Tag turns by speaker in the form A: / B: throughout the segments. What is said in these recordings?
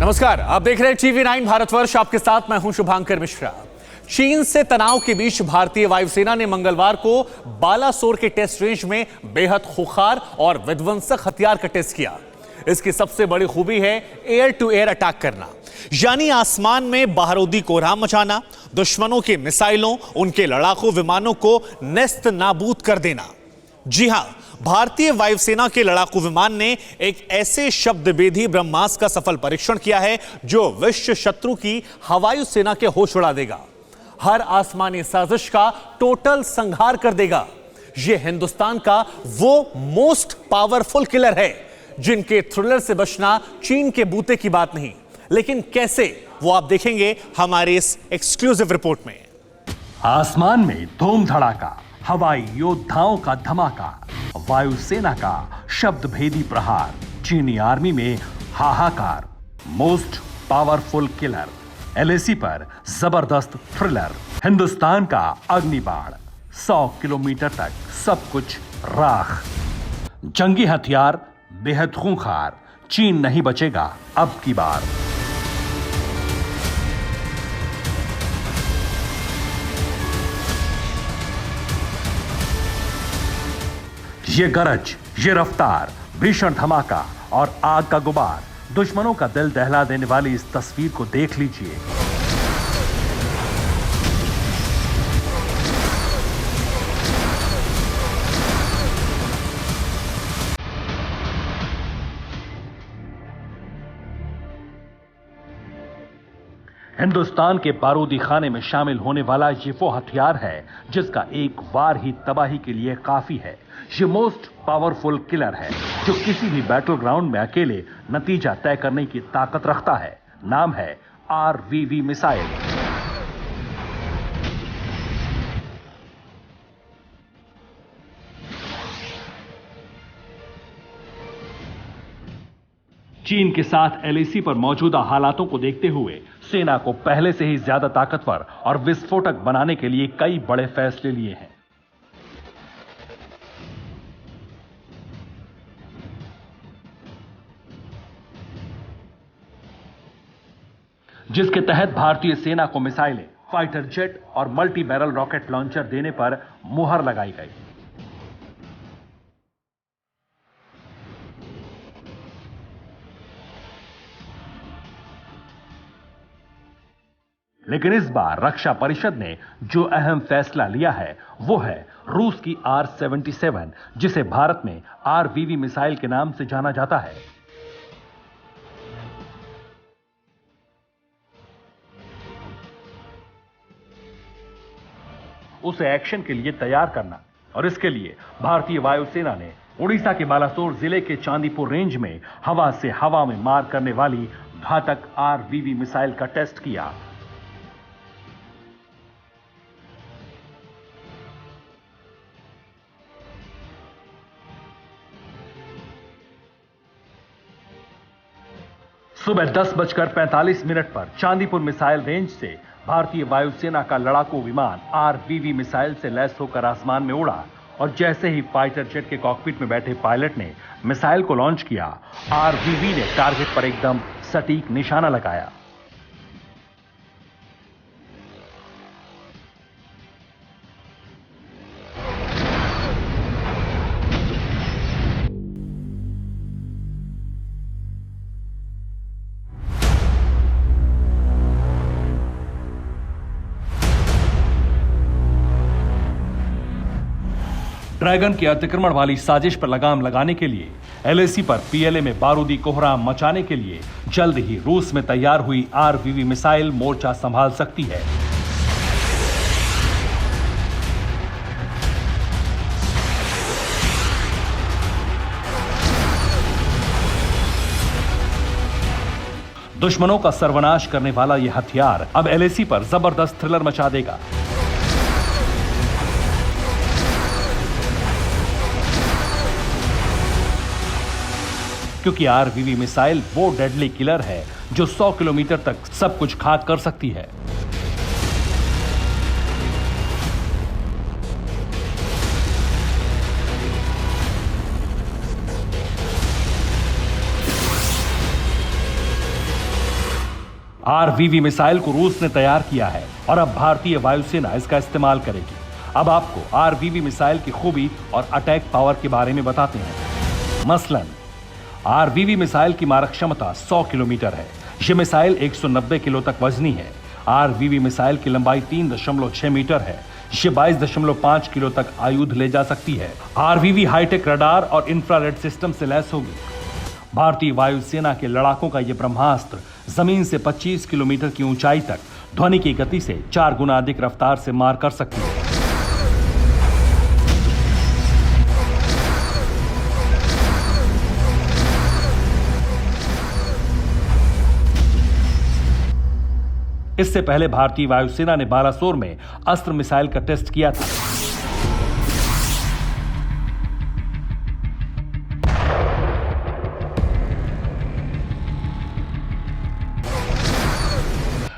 A: नमस्कार, आप देख रहे हैं टीवी9 भारतवर्ष। आपके साथ मैं हूं शुभांकर मिश्रा। चीन से तनाव के बीच भारतीय वायुसेना ने मंगलवार को बालासोर के टेस्ट रेंज में बेहद खुखार और विध्वंसक हथियार का टेस्ट किया। इसकी सबसे बड़ी खूबी है एयर टू एयर अटैक करना, यानी आसमान में बारूदी कोहराम मचाना, दुश्मनों के मिसाइलों, उनके लड़ाकू विमानों को नेस्त नाबूद कर देना। जी हां, भारतीय वायुसेना के लड़ाकू विमान ने एक ऐसे शब्दभेदी ब्रह्मास्त्र का सफल परीक्षण किया है जो विश्व शत्रु की हवाई सेना के होश उड़ा देगा, हर आसमानी साजिश का टोटल संहार कर देगा। यह हिंदुस्तान का वो मोस्ट पावरफुल किलर है जिनके थ्रिलर से बचना चीन के बूते की बात नहीं, लेकिन कैसे, वो आप देखेंगे हमारे इस एक्सक्लूसिव रिपोर्ट में।
B: आसमान में धूम धड़ाका, हवाई योद्धाओं का धमाका, वायुसेना का शब्द भेदी प्रहार, चीनी आर्मी में हाहाकार। मोस्ट पावरफुल किलर, एलएसी पर जबरदस्त थ्रिलर, हिंदुस्तान का अग्निबाण, 100 किलोमीटर तक सब कुछ राख। जंगी हथियार बेहद खूंखार, चीन नहीं बचेगा अब की बार। ये गरज, ये रफ्तार, भीषण धमाका और आग का गुबार, दुश्मनों का दिल दहला देने वाली इस तस्वीर को देख लीजिए। हिंदुस्तान के बारूदी खाने में शामिल होने वाला ये वो हथियार है जिसका एक वार ही तबाही के लिए काफी है। ये मोस्ट पावरफुल किलर है जो किसी भी बैटल ग्राउंड में अकेले नतीजा तय करने की ताकत रखता है। नाम है RVV मिसाइल। चीन के साथ LAC पर मौजूदा हालातों को देखते हुए सेना को पहले से ही ज्यादा ताकतवर और विस्फोटक बनाने के लिए कई बड़े फैसले लिए हैं। जिसके तहत भारतीय सेना को मिसाइलें, फाइटर जेट और मल्टी बैरल रॉकेट लॉन्चर देने पर मुहर लगाई गई। लेकिन इस बार रक्षा परिषद ने जो अहम फैसला लिया है वो है रूस की R-77, जिसे भारत में RVV मिसाइल के नाम से जाना जाता है। उसे एक्शन के लिए तैयार करना, और इसके लिए भारतीय वायुसेना ने उड़ीसा के बालासोर जिले के चांदीपुर रेंज में हवा से हवा में मार करने वाली घातक RVV मिसाइल का टेस्ट किया। सुबह 10:45 पर चांदीपुर मिसाइल रेंज से भारतीय वायुसेना का लड़ाकू विमान RVV मिसाइल से लैस होकर आसमान में उड़ा, और जैसे ही फाइटर जेट के कॉकपिट में बैठे पायलट ने मिसाइल को लॉन्च किया, RVV ने टारगेट पर एकदम सटीक निशाना लगाया। ड्रैगन के अतिक्रमण वाली साजिश पर लगाम लगाने के लिए LAC पर PLA में बारूदी कोहराम मचाने के लिए जल्द ही रूस में तैयार हुई RVV मिसाइल मोर्चा संभाल सकती है। दुश्मनों का सर्वनाश करने वाला यह हथियार अब LAC पर जबरदस्त थ्रिलर मचा देगा। क्योंकि RVV मिसाइल वो डेडली किलर है जो 100 किलोमीटर तक सब कुछ खाक कर सकती है। आरवीवी मिसाइल को रूस ने तैयार किया है और अब भारतीय वायुसेना इसका इस्तेमाल करेगी। अब आपको आरवीवी मिसाइल की खूबी और अटैक पावर के बारे में बताते हैं। मसलन आरवीवी मिसाइल की मारक क्षमता 100 किलोमीटर है। यह मिसाइल 190 किलो तक वजनी है। आरवीवी मिसाइल की लंबाई 3.6 मीटर है। यह 22.5 किलो तक आयुध ले जा सकती है। आरवीवी हाईटेक रडार और इंफ्रारेड सिस्टम से लैस होगी। भारतीय वायुसेना के लड़ाकों का यह ब्रह्मास्त्र जमीन से 25 किलोमीटर की ऊंचाई तक ध्वनि की गति से 4 गुना अधिक रफ्तार से मार कर सकती है। इससे पहले भारतीय वायुसेना ने बालासोर में अस्त्र मिसाइल का टेस्ट किया था।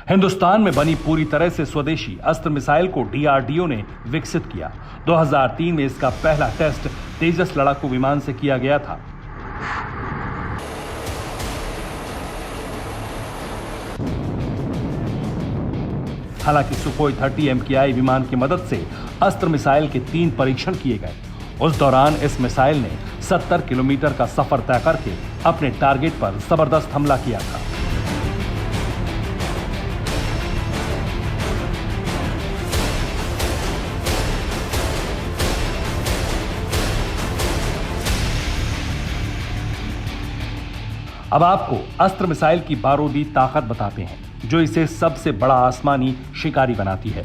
B: हिंदुस्तान में बनी पूरी तरह से स्वदेशी अस्त्र मिसाइल को डीआरडीओ ने विकसित किया। 2003 में इसका पहला टेस्ट तेजस लड़ाकू विमान से किया गया था। हालांकि सुखोई 30 MKI विमान की मदद से अस्त्र मिसाइल के 3 परीक्षण किए गए। उस दौरान इस मिसाइल ने 70 किलोमीटर का सफर तय करके अपने टारगेट पर जबरदस्त हमला किया था। अब आपको अस्त्र मिसाइल की बारूदी ताकत बताते हैं जो इसे सबसे बड़ा आसमानी शिकारी बनाती है।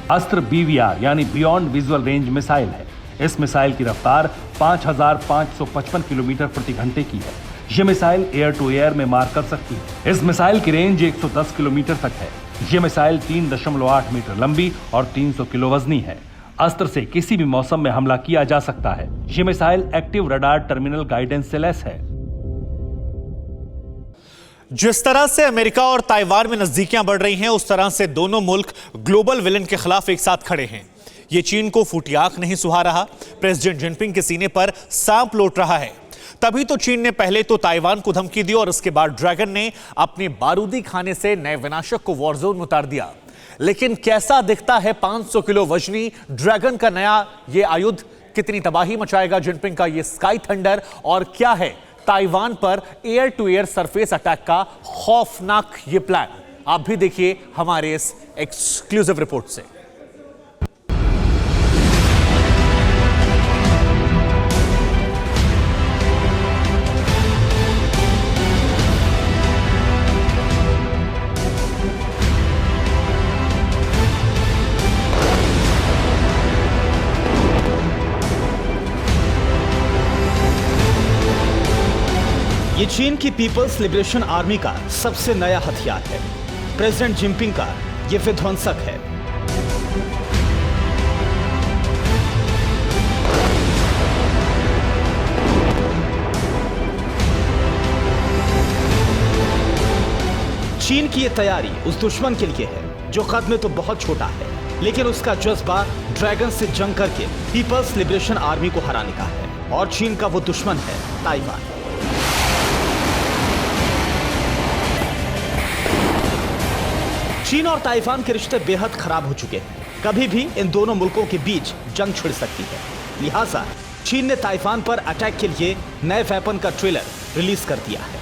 B: अस्त्र BVR यानी बियॉन्ड विजुअल रेंज मिसाइल है। इस मिसाइल की रफ्तार 5555 किलोमीटर प्रति घंटे की है। यह मिसाइल एयर टू एयर में मार कर सकती है। इस मिसाइल की रेंज 110 किलोमीटर तक है। यह मिसाइल 3.8 मीटर लंबी और 300 किलो वजनी है। अस्त्र से किसी भी मौसम में हमला किया जा सकता है। यह missile active radar terminal guidance से लैस है।
A: जिस तरह से अमेरिका और ताइवान में नजदीकियां बढ़ रही हैं, उस तरह से दोनों मुल्क ग्लोबल विलन के खिलाफ एक साथ खड़े हैं। ये चीन को फूटी आंख नहीं सुहा रहा। प्रेसिडेंट जिनपिंग के सीने पर सांप लौट रहा है। तभी तो चीन ने पहले तो ताइवान को धमकी दी और उसके बाद ड्रैगन ने अपने बारूदी खाने से नए विनाशक को वॉरजोन में उतार दिया। लेकिन कैसा दिखता है 500 किलो वजनी ड्रैगन का नया ये आयुध? कितनी तबाही मचाएगा जिनपिंग का ये स्काई थंडर? और क्या है ताइवान पर air to air surface attack का खौफनाक ये प्लान? आप भी देखिए हमारे इस एक्सक्लूसिव रिपोर्ट से।
C: ये चीन की पीपल्स लिबरेशन आर्मी का सबसे नया हथियार है। प्रेसिडेंट जिनपिंग का ये विध्वंसक है। चीन की ये तैयारी उस दुश्मन के लिए है जो कद में तो बहुत छोटा है, लेकिन उसका जज्बा ड्रैगन से जंग करके पीपल्स लिबरेशन आर्मी को हराने का है। और चीन का वो दुश्मन है ताइवान। चीन और ताइवान के रिश्ते बेहद खराब हो चुके हैं। कभी भी इन दोनों मुल्कों के बीच जंग छिड़ सकती है। लिहाजा चीन ने ताइवान पर अटैक के लिए नए वेपन का ट्रेलर रिलीज कर दिया है।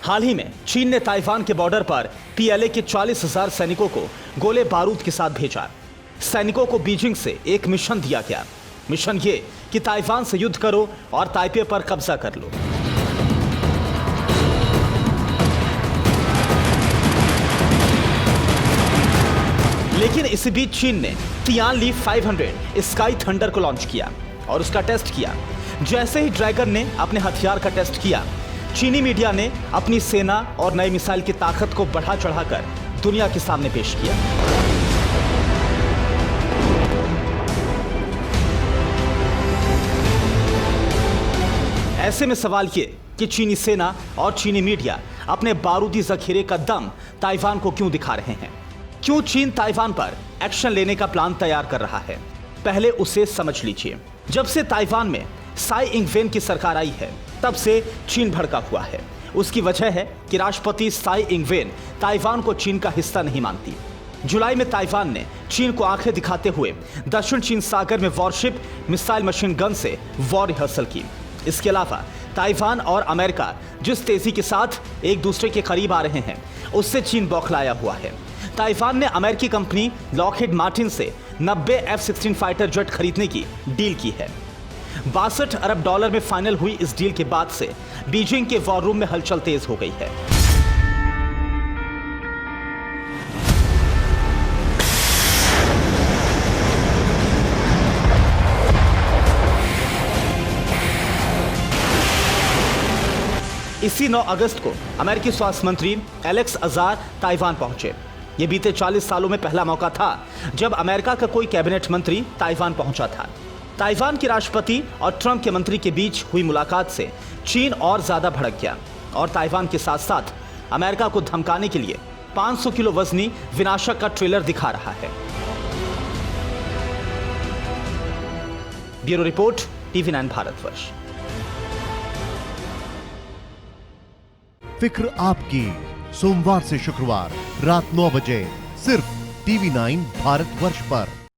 C: हाल ही में चीन ने ताइवान के बॉर्डर पर PLA के 40,000 सैनिकों को गोले बारूद के साथ भेजा। सैनिकों को बीजिंग से एक मिशन दिया गया। मिशन ये कि ताइवान से युद्ध करो और ताइपे पर कब्जा कर लो। लेकिन इसी बीच चीन ने तियानली 500 स्काई थंडर को लॉन्च किया और उसका टेस्ट किया। जैसे ही ड्रैगन ने अपने हथियार का टेस्ट किया, चीनी मीडिया ने अपनी सेना और नई मिसाइल की ताकत को बढ़ा चढ़ाकर दुनिया के सामने पेश किया। ऐसे में सवाल ये कि चीनी सेना और चीनी मीडिया अपने बारूदी जखीरे का दम ताइवान को क्यों दिखा रहे हैं। क्यों चीन ताइवान पर एक्शन लेने का प्लान तैयार कर रहा है, पहले उसे समझ लीजिए। जब से ताइवान में साई इंगवेन की सरकार आई है, तब से चीन भड़का हुआ है। उसकी वजह है कि राष्ट्रपति साई इंगवेन ताइवान को चीन का हिस्सा नहीं मानती। जुलाई में ताइवान ने चीन को आंखें दिखाते हुए दक्षिण चीन सागर में वॉरशिप मिसाइल मशीन गन से वॉर रिहर्सल की। इसके अलावा ताइवान और अमेरिका जिस तेजी के साथ एक दूसरे के करीब आ रहे हैं, उससे चीन बौखलाया हुआ है। ताइवान ने अमेरिकी कंपनी लॉकहीड मार्टिन से 90 F-16 फाइटर जेट खरीदने की डील की है। 62 अरब डॉलर में फाइनल हुई इस डील के बाद से बीजिंग के वॉर रूम में हलचल तेज हो गई है। इसी 9 अगस्त को अमेरिकी स्वास्थ्य मंत्री एलेक्स अजार ताइवान पहुंचे। ये बीते 40 सालों में पहला मौका था जब अमेरिका का कोई कैबिनेट मंत्री ताइवान पहुंचा था। ताइवान के राष्ट्रपति और ट्रंप के मंत्री के बीच हुई मुलाकात से चीन और ज्यादा भड़क गया और ताइवान के साथ साथ अमेरिका को धमकाने के लिए 500 किलो वजनी विनाशक का ट्रेलर दिखा रहा है। Bureau report, TV9 Bharatvarsh.
D: फिक्र आपकी, सोमवार से शुक्रवार रात 9 बजे सिर्फ TV9 भारतवर्ष पर।